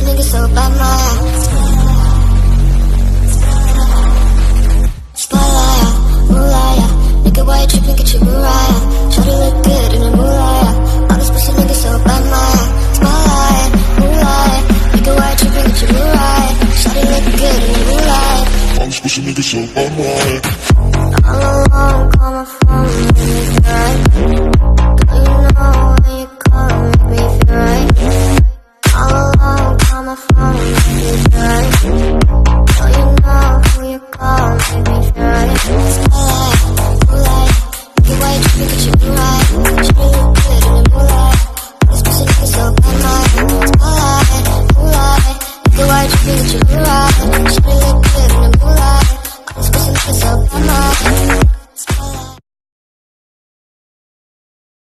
pussy nigga so bad, my Spotlight, Moolaya. Nigga, why you tripping, get your Mariah. Shawty look good in a Moolaya. All this pussy nigga so bad, my Spotlight, Moolaya. Nigga, why you tripping, get your Mariah. Shawty look good in a Moolaya. All this pussy nigga so bad, my